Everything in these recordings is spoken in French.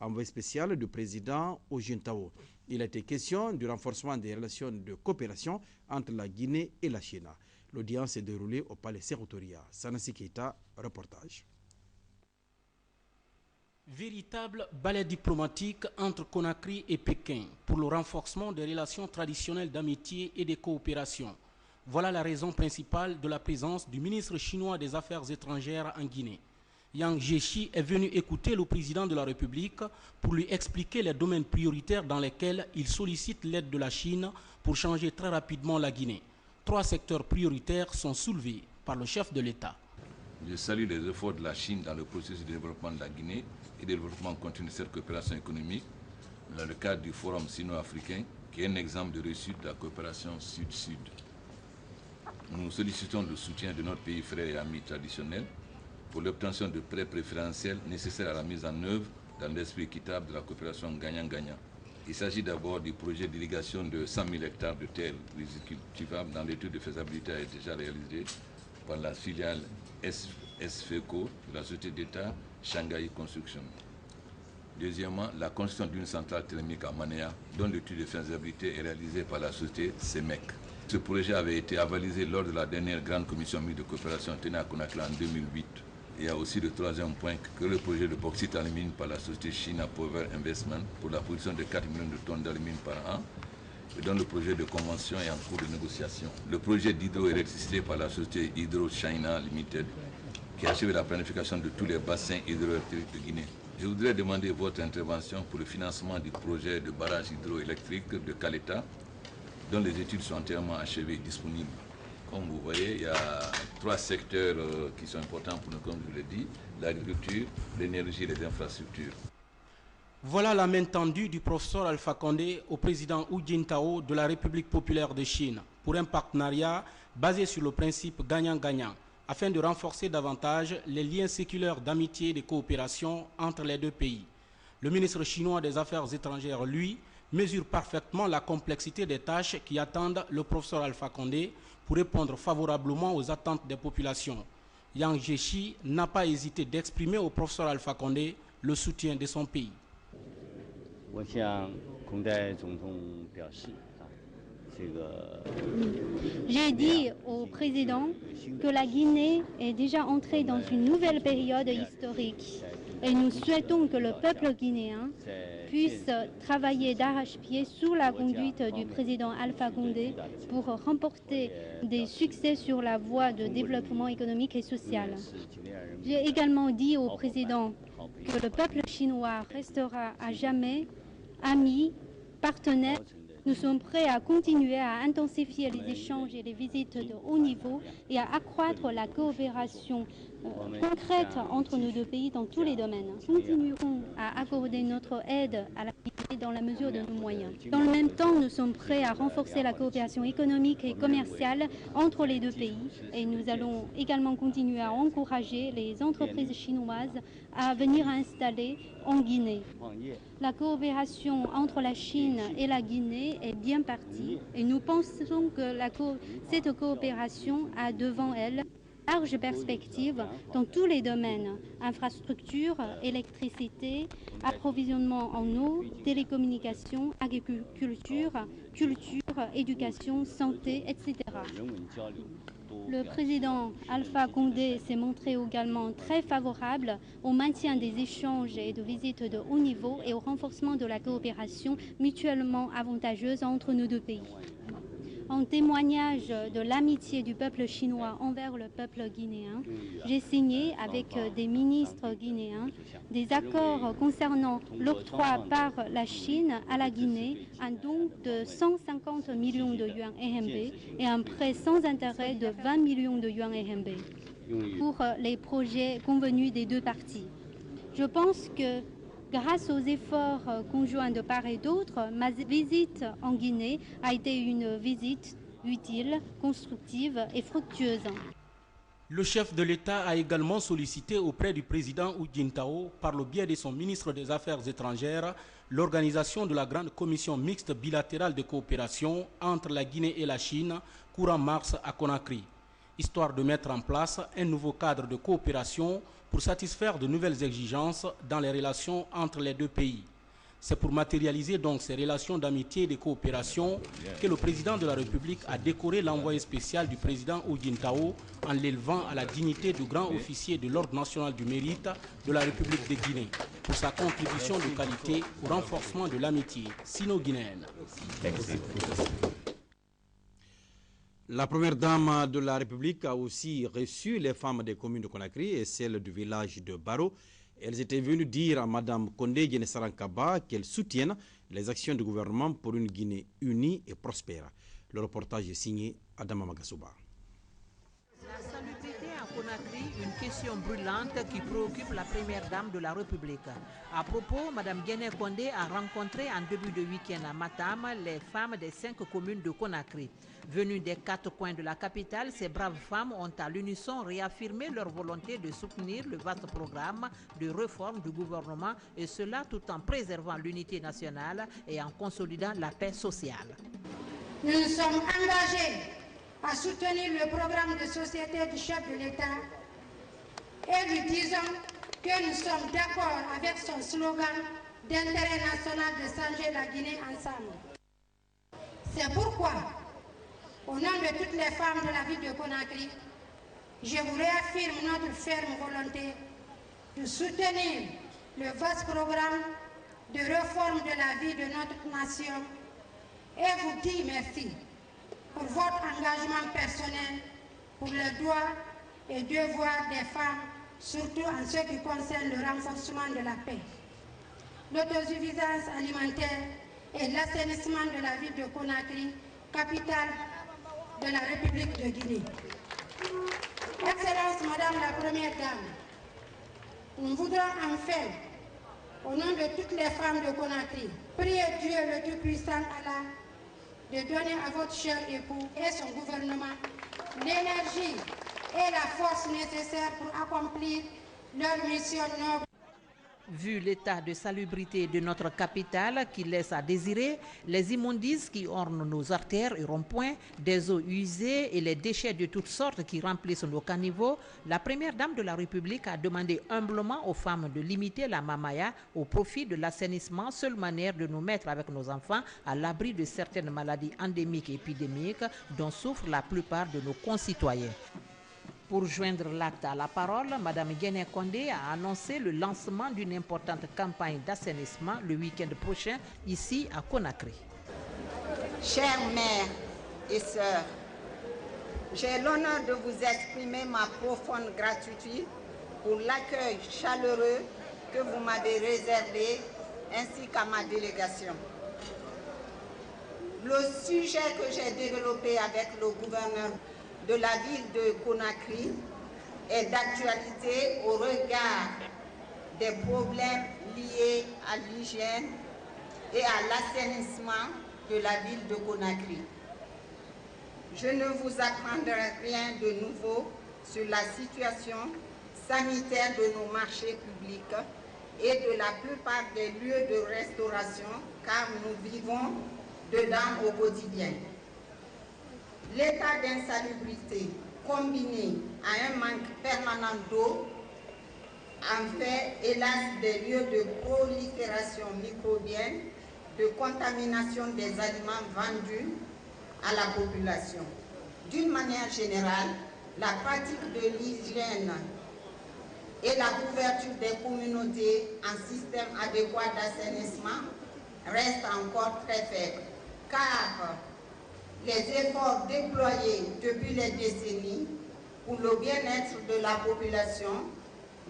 envoyé spécial du président Hu Jintao. Il a été question du renforcement des relations de coopération entre la Guinée et la Chine. L'audience s'est déroulée au palais Séroutoria. Sanassi Keita, reportage. Véritable balai diplomatique entre Conakry et Pékin pour le renforcement des relations traditionnelles d'amitié et de coopération. Voilà la raison principale de la présence du ministre chinois des Affaires étrangères en Guinée. Yang Jiechi est venu écouter le président de la République pour lui expliquer les domaines prioritaires dans lesquels il sollicite l'aide de la Chine pour changer très rapidement la Guinée. 3 secteurs prioritaires sont soulevés par le chef de l'État. Je salue les efforts de la Chine dans le processus de développement de la Guinée et de développement continu de cette coopération économique dans le cadre du Forum sino-africain qui est un exemple de réussite de la coopération sud-sud. Nous sollicitons le soutien de notre pays frère et ami traditionnel pour l'obtention de prêts préférentiels nécessaires à la mise en œuvre dans l'esprit équitable de la coopération gagnant-gagnant. Il s'agit d'abord du projet d'irrigation de 100 000 hectares de terres cultivables dans l'étude de faisabilité a été déjà réalisée par la filiale SFECO de la société d'État Shanghai Construction. Deuxièmement, la construction d'une centrale thermique à Manéa, dont l'étude de faisabilité est réalisée par la société CEMEC. Ce projet avait été avalisé lors de la dernière grande commission mixte de coopération tenue à Conakry en 2008. Il y a aussi le troisième point que le projet de bauxite alumine par la société China Power Investment pour la production de 4 millions de tonnes d'alumine par an et dont le projet de convention est en cours de négociation. Le projet d'hydroélectricité par la société Hydro China Limited qui achève la planification de tous les bassins hydroélectriques de Guinée. Je voudrais demander votre intervention pour le financement du projet de barrage hydroélectrique de Caleta dont les études sont entièrement achevées et disponibles. Comme vous voyez, il y a 3 secteurs qui sont importants pour nous, comme je l'ai dit, l'agriculture, l'énergie et les infrastructures. Voilà la main tendue du professeur Alpha Condé au président Hu Jintao de la République populaire de Chine pour un partenariat basé sur le principe gagnant-gagnant afin de renforcer davantage les liens séculaires d'amitié et de coopération entre les 2 pays. Le ministre chinois des Affaires étrangères, lui, mesure parfaitement la complexité des tâches qui attendent le professeur Alpha Condé pour répondre favorablement aux attentes des populations. Yang Jiechi n'a pas hésité d'exprimer au professeur Alpha Condé le soutien de son pays. J'ai dit au président que la Guinée est déjà entrée dans une nouvelle période historique et nous souhaitons que le peuple guinéen puisse travailler d'arrache-pied sous la conduite du président Alpha Condé pour remporter des succès sur la voie de développement économique et social. J'ai également dit au président que le peuple chinois restera à jamais ami, partenaire. Nous sommes prêts à continuer à intensifier les échanges et les visites de haut niveau et à accroître la coopération concrète entre nos 2 pays dans tous les domaines. Nous continuerons à accorder notre aide à la Guinée dans la mesure de nos moyens. Dans le même temps, nous sommes prêts à renforcer la coopération économique et commerciale entre les 2 pays et nous allons également continuer à encourager les entreprises chinoises à venir installer en Guinée. La coopération entre la Chine et la Guinée est bien partie et nous pensons que cette coopération a devant elle large perspective dans tous les domaines, infrastructures, électricité, approvisionnement en eau, télécommunications, agriculture, culture, éducation, santé, etc. Le président Alpha Condé s'est montré également très favorable au maintien des échanges et de visites de haut niveau et au renforcement de la coopération mutuellement avantageuse entre nos 2 pays. En témoignage de l'amitié du peuple chinois envers le peuple guinéen, j'ai signé avec des ministres guinéens des accords concernant l'octroi par la Chine à la Guinée un don de 150 millions de yuan RMB et un prêt sans intérêt de 20 millions de yuan RMB pour les projets convenus des 2 parties. Je pense que grâce aux efforts conjoints de part et d'autre, ma visite en Guinée a été une visite utile, constructive et fructueuse. Le chef de l'État a également sollicité auprès du président Hu Jintao, par le biais de son ministre des Affaires étrangères, l'organisation de la grande commission mixte bilatérale de coopération entre la Guinée et la Chine, courant mars à Conakry. histoire de mettre en place un nouveau cadre de coopération pour satisfaire de nouvelles exigences dans les relations entre les deux pays. C'est pour matérialiser donc ces relations d'amitié et de coopération que le président de la République a décoré l'envoyé spécial du président Hu Jintao en l'élevant à la dignité de grand officier de l'Ordre national du mérite de la République de Guinée pour sa contribution de qualité au renforcement de l'amitié sino-guinéenne. La première dame de la République a aussi reçu les femmes des communes de Conakry et celles du village de Baro. Elles étaient venues dire à Mme Condé Guéné-Sarankaba qu'elles soutiennent les actions du gouvernement pour une Guinée unie et prospère. Le reportage est signé Adama Magasouba. La salubrité à Conakry, une question brûlante qui préoccupe la première dame de la République. À propos, Mme Guéné Condé a rencontré en début de week-end à Matam les femmes des 5 communes de Conakry. Venues des 4 coins de la capitale, ces braves femmes ont à l'unisson réaffirmé leur volonté de soutenir le vaste programme de réforme du gouvernement et cela tout en préservant l'unité nationale et en consolidant la paix sociale. Nous nous sommes engagés à soutenir le programme de société du chef de l'État et lui disons que nous sommes d'accord avec son slogan d'intérêt national de changer la Guinée ensemble. C'est pourquoi, au nom de toutes les femmes de la ville de Conakry, je vous réaffirme notre ferme volonté de soutenir le vaste programme de réforme de la vie de notre nation et vous dire merci pour votre engagement personnel pour les droits et devoirs des femmes, surtout en ce qui concerne le renforcement de la paix, l'autosuffisance alimentaire et l'assainissement de la ville de Conakry, capitale de la République de Guinée. Excellence Madame la Première Dame, nous voudrons enfin, au nom de toutes les femmes de Conakry, prier Dieu le Tout-Puissant Allah de donner à votre cher époux et son gouvernement l'énergie et la force nécessaires pour accomplir leur mission noble. Vu l'état de salubrité de notre capitale qui laisse à désirer, les immondices qui ornent nos artères et ronds-points, des eaux usées et les déchets de toutes sortes qui remplissent nos caniveaux, la première dame de la République a demandé humblement aux femmes de limiter la mamaya au profit de l'assainissement, seule manière de nous mettre avec nos enfants à l'abri de certaines maladies endémiques et épidémiques dont souffrent la plupart de nos concitoyens. Pour joindre l'acte à la parole, Mme Guéné Condé a annoncé le lancement d'une importante campagne d'assainissement le week-end prochain ici à Conakry. Chères mères et sœurs, j'ai l'honneur de vous exprimer ma profonde gratitude pour l'accueil chaleureux que vous m'avez réservé ainsi qu'à ma délégation. Le sujet que j'ai développé avec le gouverneur de la ville de Conakry est d'actualité au regard des problèmes liés à l'hygiène et à l'assainissement de la ville de Conakry. Je ne vous apprendrai rien de nouveau sur la situation sanitaire de nos marchés publics et de la plupart des lieux de restauration car nous vivons dedans au quotidien. L'état d'insalubrité combiné à un manque permanent d'eau en fait, hélas, des lieux de prolifération microbienne, de contamination des aliments vendus à la population. D'une manière générale, la pratique de l'hygiène et la couverture des communautés en système adéquat d'assainissement restent encore très faibles, car les efforts déployés depuis les décennies pour le bien-être de la population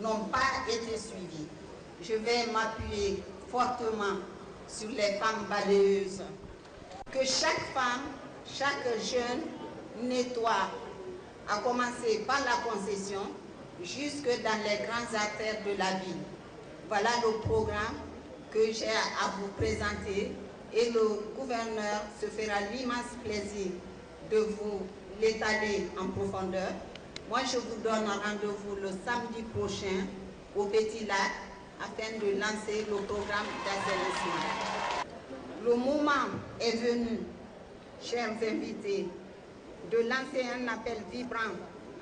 n'ont pas été suivis. Je vais m'appuyer fortement sur les femmes balayeuses. Que chaque femme, chaque jeune nettoie, à commencer par la concession, jusque dans les grandes artères de la ville. Voilà le programme que j'ai à vous présenter. Et le gouverneur se fera l'immense plaisir de vous l'étaler en profondeur. Moi, je vous donne rendez-vous le samedi prochain au Petit Lac afin de lancer le programme d'assainissement. Le moment est venu, chers invités, de lancer un appel vibrant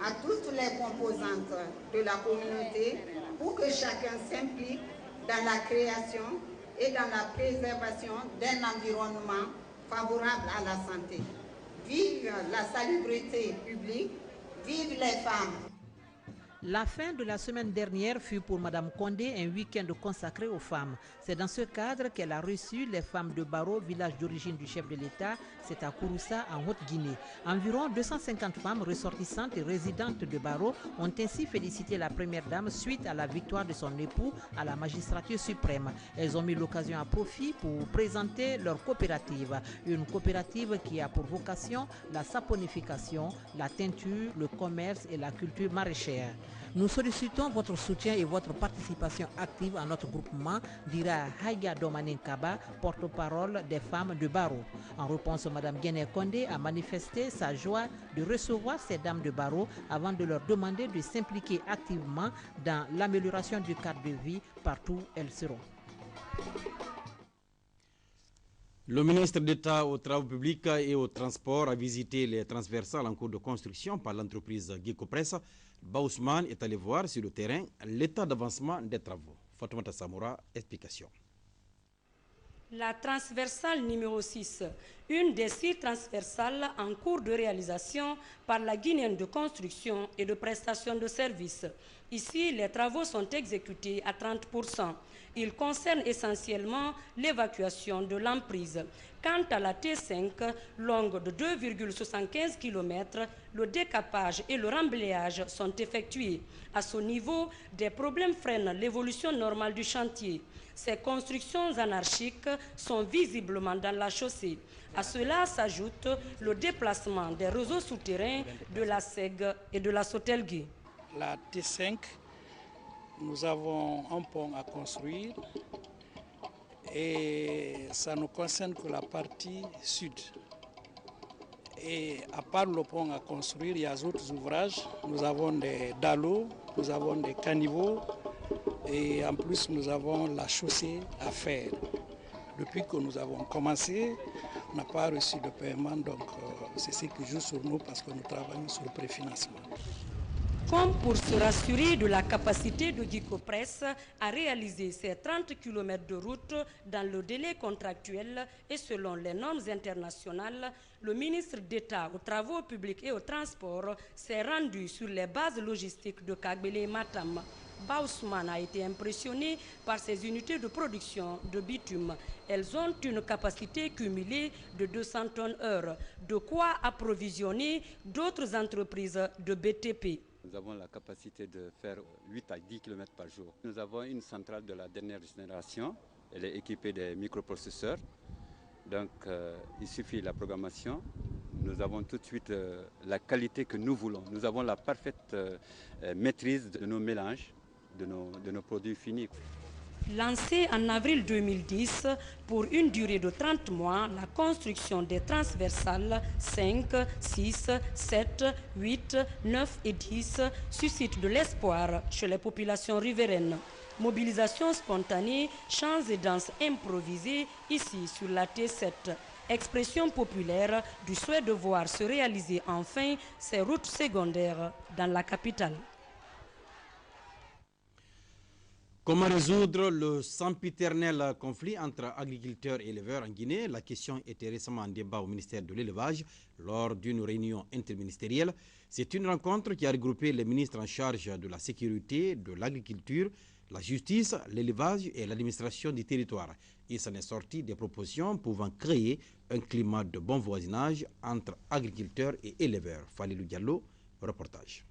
à toutes les composantes de la communauté pour que chacun s'implique dans la création et dans la préservation d'un environnement favorable à la santé. Vive la salubrité publique, vive les femmes. La fin de la semaine dernière fut pour Mme Condé un week-end consacré aux femmes. C'est dans ce cadre qu'elle a reçu les femmes de Baro, village d'origine du chef de l'État, c'est à Kouroussa, en Haute-Guinée. Environ 250 femmes ressortissantes et résidentes de Baro ont ainsi félicité la première dame suite à la victoire de son époux à la magistrature suprême. Elles ont mis l'occasion à profit pour présenter leur coopérative. Une coopérative qui a pour vocation la saponification, la teinture, le commerce et la culture maraîchère. Nous sollicitons votre soutien et votre participation active à notre groupement, dira Haïga Domanin Kaba, porte-parole des femmes de Baro. En réponse, Mme Guéné Condé a manifesté sa joie de recevoir ces dames de Baro avant de leur demander de s'impliquer activement dans l'amélioration du cadre de vie partout où elles seront. Le ministre d'État aux Travaux publics et aux Transports a visité les transversales en cours de construction par l'entreprise Gecopress. Baousman est allé voir sur le terrain l'état d'avancement des travaux. Fatoumata Samoura, explication. La transversale numéro 6, une des 6 transversales en cours de réalisation par la Guinéenne de construction et de prestation de services. Ici, les travaux sont exécutés à 30%. Ils concernent essentiellement l'évacuation de l'emprise. Quant à la T5, longue de 2,75 km, le décapage et le remblayage sont effectués. À ce niveau, des problèmes freinent l'évolution normale du chantier. Ces constructions anarchiques sont visiblement dans la chaussée. À cela s'ajoute le déplacement des réseaux souterrains de la SEG et de la Sotelgui. La T5, nous avons un pont à construire et ça ne concerne que la partie sud. Et à part le pont à construire, il y a d'autres ouvrages. Nous avons des dallos, nous avons des caniveaux et en plus nous avons la chaussée à faire. Depuis que nous avons commencé, on n'a pas reçu de paiement, donc c'est ce qui joue sur nous parce que nous travaillons sur le préfinancement. Comme pour se rassurer de la capacité de Gecopress à réaliser ces 30 km de route dans le délai contractuel et selon les normes internationales, le ministre d'État aux Travaux publics et aux Transports s'est rendu sur les bases logistiques de Kagbele et Matam. Baousman a été impressionné par ces unités de production de bitume. Elles ont une capacité cumulée de 200 tonnes heure, de quoi approvisionner d'autres entreprises de BTP. Nous avons la capacité de faire 8 à 10 km par jour. Nous avons une centrale de la dernière génération. Elle est équipée des microprocesseurs. Donc il suffit de la programmation. Nous avons tout de suite la qualité que nous voulons. Nous avons la parfaite maîtrise de nos mélanges, de nos produits finis. Lancée en avril 2010 pour une durée de 30 mois, la construction des transversales 5, 6, 7, 8, 9 et 10 suscite de l'espoir chez les populations riveraines. Mobilisation spontanée, chants et danses improvisées ici sur la T7. Expression populaire du souhait de voir se réaliser enfin ces routes secondaires dans la capitale. Comment résoudre le sempiternel conflit entre agriculteurs et éleveurs en Guinée? La question était récemment en débat au ministère de l'Élevage lors d'une réunion interministérielle. C'est une rencontre qui a regroupé les ministres en charge de la sécurité, de l'agriculture, la justice, l'élevage et l'administration du territoire. Il s'en est sorti des propositions pouvant créer un climat de bon voisinage entre agriculteurs et éleveurs. Falilou Diallo, reportage.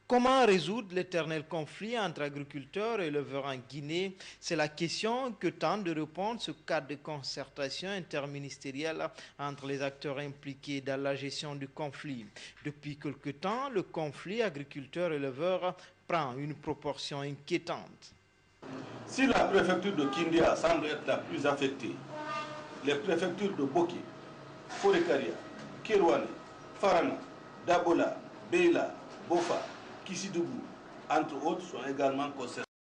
Comment résoudre l'éternel conflit entre agriculteurs et éleveurs en Guinée? C'est la question que tente de répondre ce cadre de concertation interministérielle entre les acteurs impliqués dans la gestion du conflit. Depuis quelque temps, le conflit agriculteurs-éleveurs prend une proportion inquiétante. Si la préfecture de Kindia semble être la plus affectée, les préfectures de Boki, Forekaria, Kirwane, Farana, Dabola, Beila, Bofa, Kissidougou, entre autres, sont également concernés.